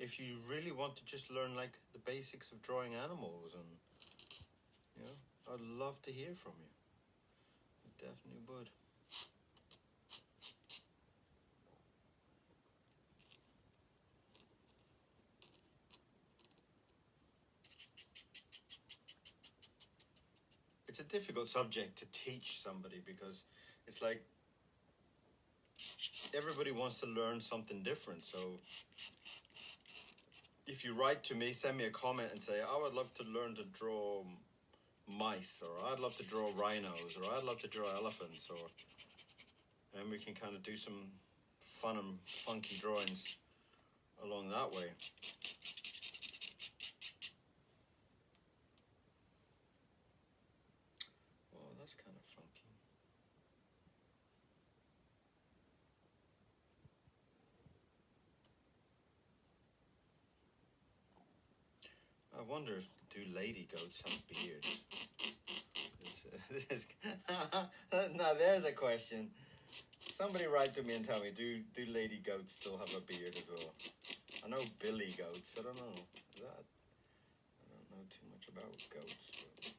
if you really want to just learn like the basics of drawing animals, and you know, I'd love to hear from you. I definitely would. It's a difficult subject to teach somebody because it's like everybody wants to learn something different. So if you write to me, send me a comment and say, I would love to learn to draw mice, or I'd love to draw rhinos, or I'd love to draw elephants, or and we can kind of do some fun and funky drawings along that way. Oh, that's kind of funky. I wonder if do lady goats have beards? Now there's a question. Somebody write to me and tell me, do lady goats still have a beard as well? I know billy goats. I don't know. I don't know too much about goats. But